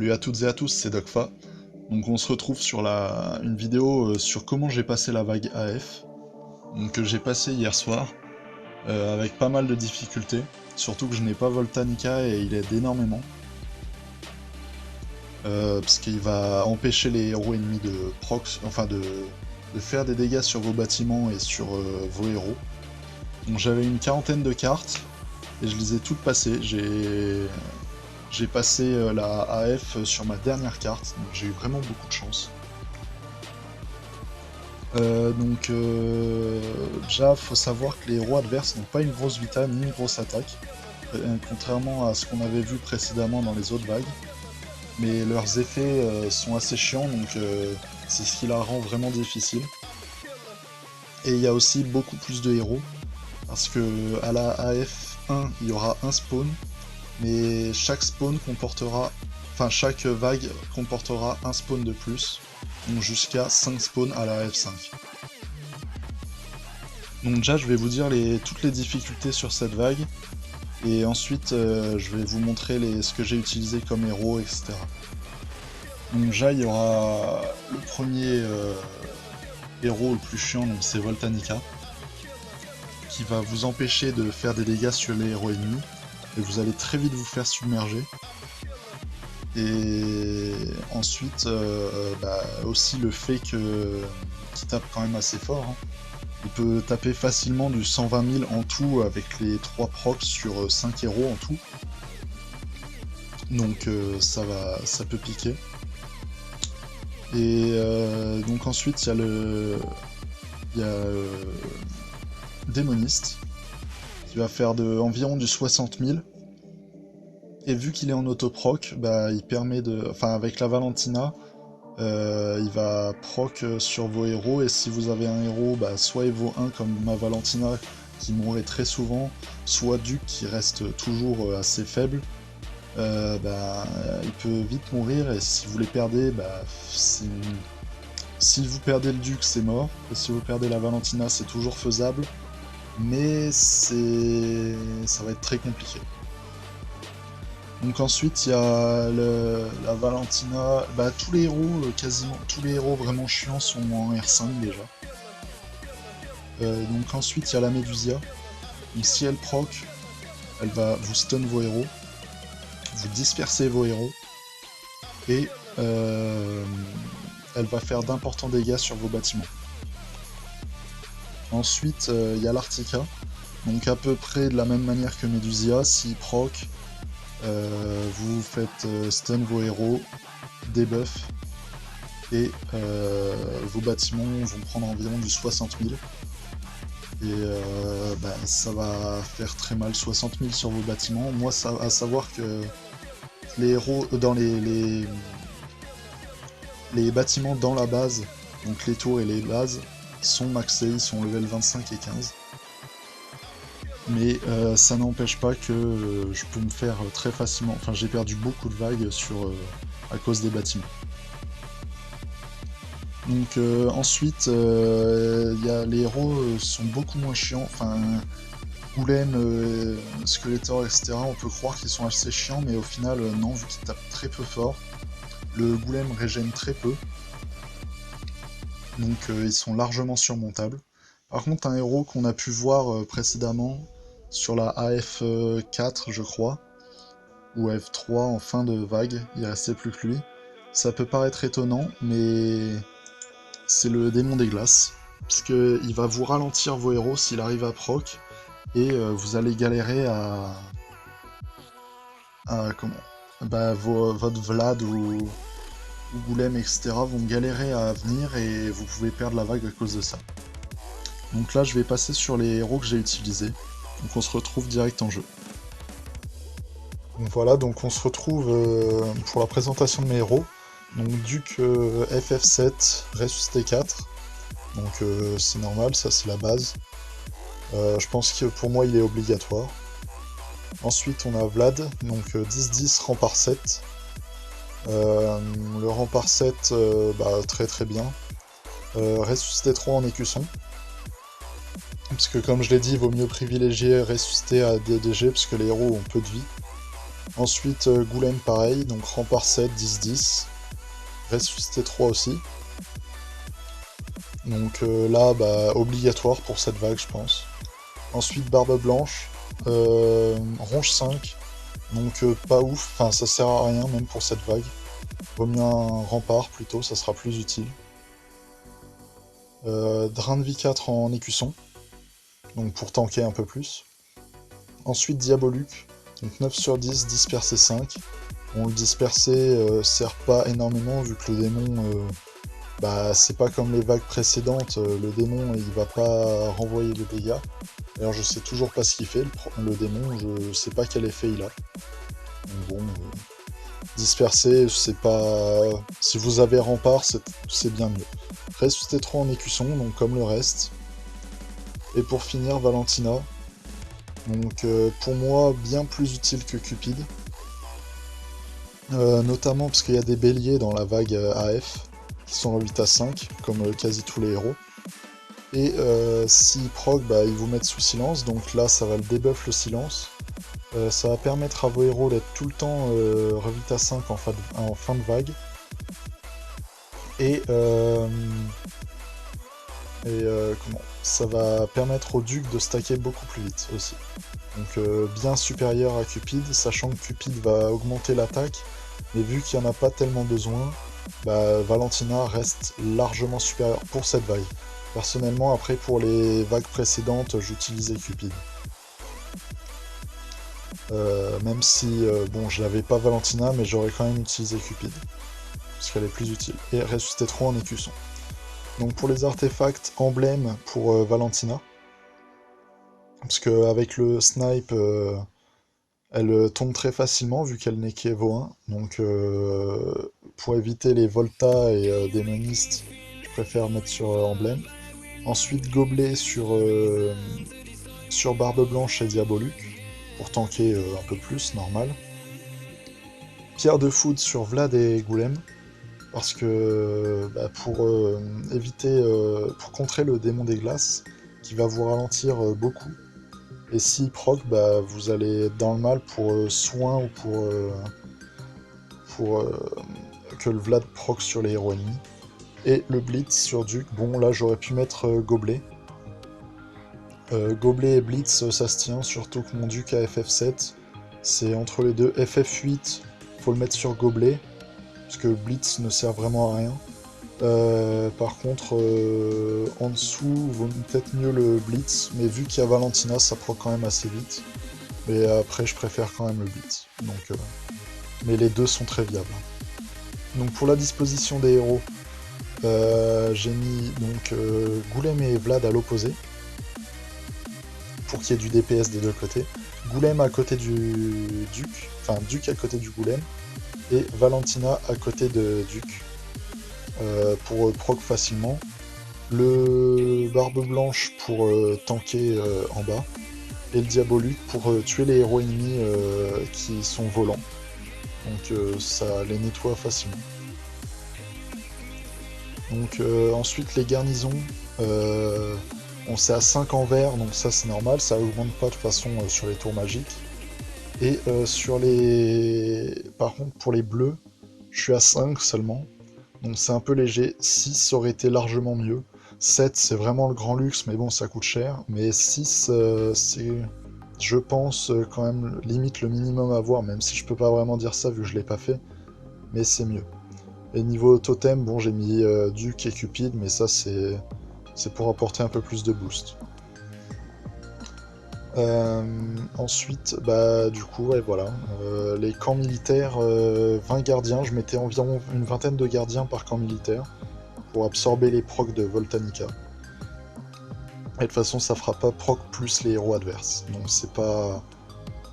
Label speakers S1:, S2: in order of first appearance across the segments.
S1: Salut à toutes et à tous, c'est Docfa. Donc on se retrouve sur une vidéo sur comment j'ai passé la vague AF. Donc que j'ai passé hier soir, avec pas mal de difficultés. Surtout que je n'ai pas Voltanica et il aide énormément. Parce qu'il va empêcher les héros ennemis de proc, enfin de faire des dégâts sur vos bâtiments et sur vos héros. Donc j'avais une quarantaine de cartes et je les ai toutes passées. J'ai passé la AF sur ma dernière carte, donc j'ai eu vraiment beaucoup de chance. Déjà, faut savoir que les héros adverses n'ont pas une grosse vita ni une grosse attaque, contrairement à ce qu'on avait vu précédemment dans les autres vagues. Mais leurs effets sont assez chiants, donc c'est ce qui la rend vraiment difficile. Et il y a aussi beaucoup plus de héros, parce que à la AF1, il y aura un spawn, mais chaque spawn comportera, enfin chaque vague comportera un spawn de plus, donc jusqu'à 5 spawns à la F5. Donc déjà je vais vous dire toutes les difficultés sur cette vague, et ensuite je vais vous montrer ce que j'ai utilisé comme héros, etc. Donc déjà il y aura le premier héros le plus chiant, donc c'est Voltanica, qui va vous empêcher de faire des dégâts sur les héros ennemis, et vous allez très vite vous faire submerger. Et ensuite, aussi le fait qu'il tape quand même assez fort. Hein. Il peut taper facilement du 120 000 en tout avec les 3 procs sur 5 héros en tout. Donc ça peut piquer. Et donc ensuite il y a Démoniste qui va faire environ du 60 000. Et vu qu'il est en autoproc, il permet enfin avec la Valentina, il va proc sur vos héros, et si vous avez un héros, soit Evo 1 comme ma Valentina qui mourrait très souvent, soit Duc qui reste toujours assez faible, il peut vite mourir, et si vous les perdez, si vous perdez le Duc c'est mort, et si vous perdez la Valentina c'est toujours faisable, mais ça va être très compliqué. Donc ensuite il y a la Valentina, tous les héros, quasiment tous les héros vraiment chiants sont en R5 déjà. Donc ensuite il y a la Médusia, donc si elle proc, elle va vous stun vos héros, vous disperser vos héros, et elle va faire d'importants dégâts sur vos bâtiments. Ensuite il y a l'Artica, donc à peu près de la même manière que Médusia, si proc, vous faites stun vos héros, debuff, et vos bâtiments vont prendre environ du 60 000. Et ça va faire très mal, 60 000 sur vos bâtiments. Moi, à savoir que les héros dans les bâtiments dans la base, donc les tours et les bases, sont maxés, ils sont level 25 et 15. Mais ça n'empêche pas que je peux me faire très facilement, enfin j'ai perdu beaucoup de vagues à cause des bâtiments. Donc ensuite, les héros sont beaucoup moins chiants, enfin Goulem, Skeletor, etc. On peut croire qu'ils sont assez chiants, mais au final non, vu qu'ils tapent très peu fort. Le Goulem régène très peu, donc ils sont largement surmontables. Par contre, un héros qu'on a pu voir précédemment sur la AF4, je crois, ou AF3 en fin de vague, il restait plus que lui. Ça peut paraître étonnant, mais c'est le démon des glaces, puisqu'il va vous ralentir vos héros s'il arrive à proc, et vous allez galérer votre Vlad ou Goulem, etc. vont galérer à venir, et vous pouvez perdre la vague à cause de ça. Donc là, je vais passer sur les héros que j'ai utilisés. Donc on se retrouve direct en jeu. Donc voilà, donc on se retrouve pour la présentation de mes héros. Donc Duc FF7, Ressuscité 4. Donc c'est normal, ça c'est la base. Je pense que pour moi il est obligatoire. Ensuite on a Vlad, donc 10-10, rempart 7. Le rempart 7, très très bien. Ressuscité 3 en écusson. Parce que comme je l'ai dit, il vaut mieux privilégier ressuscité à DDG, parce que les héros ont peu de vie. Ensuite, Goulême pareil, donc rempart 7, 10-10. Ressuscité 3 aussi. Donc là, bah, obligatoire pour cette vague, je pense. Ensuite, Barbe Blanche, Ronge 5. Donc pas ouf, enfin ça sert à rien même pour cette vague. Vaut mieux un rempart plutôt, ça sera plus utile. Drain de vie 4 en écusson, donc pour tanker un peu plus. Ensuite Diaboluc, donc 9 sur 10, disperser 5. Bon, le disperser sert pas énormément vu que le démon, bah c'est pas comme les vagues précédentes, le démon il va pas renvoyer les dégâts. Alors je sais toujours pas ce qu'il fait, le démon, je sais pas quel effet il a. Donc bon, disperser, c'est pas... Si vous avez rempart, c'est bien mieux. Ressuscité 3 en écusson, donc comme le reste. Et pour finir, Valentina. Donc pour moi, bien plus utile que Cupid. Notamment parce qu'il y a des béliers dans la vague AF, qui sont en 8 à 5, comme quasi tous les héros. Et s'ils proc, bah, ils vous mettent sous silence, donc là ça va le debuff le silence. Ça va permettre à vos héros d'être tout le temps re8 à 5 en fin de vague. Et, comment ça va permettre au duc de stacker beaucoup plus vite aussi. Donc bien supérieur à Cupid, sachant que Cupid va augmenter l'attaque, mais vu qu'il n'y en a pas tellement besoin, bah, Valentina reste largement supérieure pour cette vague. Personnellement, après pour les vagues précédentes, j'utilisais Cupid. Même si, bon, je n'avais pas Valentina, mais j'aurais quand même utilisé Cupid. Parce qu'elle est plus utile. Et ressuscité 3 en écusson. Donc pour les artefacts, emblème pour Valentina. Parce qu'avec le snipe, elle tombe très facilement vu qu'elle n'est qu'Evo 1. Donc pour éviter les Volta et démonistes, je préfère mettre sur emblème. Ensuite gobelet sur Barbe Blanche et Diaboluc. Pour tanker un peu plus, normal. Pierre de foudre sur Vlad et Goulême. Parce que bah, pour éviter, pour contrer le démon des glaces, qui va vous ralentir beaucoup. Et s'il proc, bah, vous allez être dans le mal pour soin ou pour que le Vlad proc sur les héros ennemis. Et le Blitz sur Duc, bon là j'aurais pu mettre Gobelet. Gobelet et Blitz ça se tient, surtout que mon Duc a FF7. C'est entre les deux. FF8, faut le mettre sur Gobelet, parce que Blitz ne sert vraiment à rien. Par contre, en dessous, vaut peut-être mieux le Blitz, mais vu qu'il y a Valentina, ça proc quand même assez vite. Et après, je préfère quand même le Blitz. Donc, mais les deux sont très viables. Donc pour la disposition des héros, j'ai mis donc Goulême et Vlad à l'opposé, pour qu'il y ait du DPS des deux côtés. Goulême à côté du Duc, enfin Duc à côté du Goulême, et Valentina à côté de Duc, pour proc facilement. Le Barbe Blanche pour tanker en bas, et le Diaboluc pour tuer les héros ennemis qui sont volants. Donc ça les nettoie facilement. Donc ensuite les garnisons, on c'est à 5 en vert, donc ça c'est normal, ça augmente pas de façon sur les tours magiques. Et sur les... Par contre pour les bleus, je suis à 5 seulement, donc c'est un peu léger. 6 aurait été largement mieux. 7 c'est vraiment le grand luxe, mais bon ça coûte cher. Mais 6 c'est, je pense, quand même limite le minimum à avoir, même si je peux pas vraiment dire ça vu que je l'ai pas fait. Mais c'est mieux. Et niveau totem, bon j'ai mis Duc et Cupid, mais ça c'est pour apporter un peu plus de boost. Ensuite, bah du coup, ouais, voilà. Les camps militaires, 20 gardiens, je mettais environ une vingtaine de gardiens par camp militaire pour absorber les procs de Voltanica. Et de toute façon, ça fera pas proc plus les héros adverses. Donc c'est pas...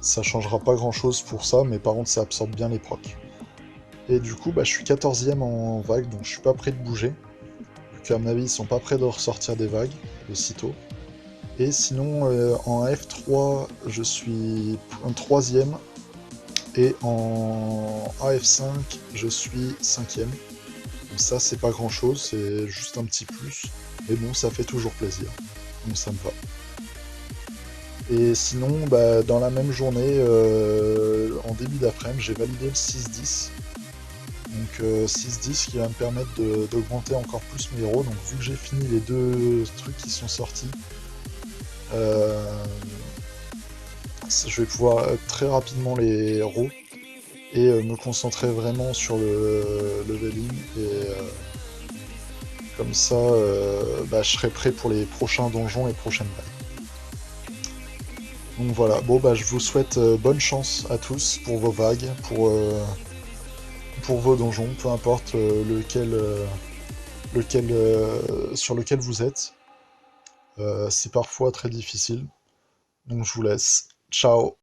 S1: ça changera pas grand chose pour ça, mais par contre ça absorbe bien les procs. Et du coup, bah, je suis 14ème en vague, donc je suis pas prêt de bouger. Vu qu'à mon avis, ils sont pas prêts de ressortir des vagues de sitôt. Et sinon, en F3, je suis un 3ème. Et en AF5, je suis 5ème. Donc ça, c'est pas grand chose, c'est juste un petit plus. Mais bon, ça fait toujours plaisir. Donc ça me va. Et sinon, bah, dans la même journée, en début d'après-midi, j'ai validé le 6-10. Donc 6-10 qui va me permettre d'augmenter encore plus mes héros. Donc vu que j'ai fini les deux trucs qui sont sortis, euh, je vais pouvoir très rapidement les héros et me concentrer vraiment sur le leveling. Et comme ça, bah, je serai prêt pour les prochains donjons et prochaines vagues. Donc voilà, bon bah je vous souhaite bonne chance à tous pour vos vagues, pour vos donjons, peu importe sur lequel vous êtes. C'est parfois très difficile. Donc je vous laisse. Ciao.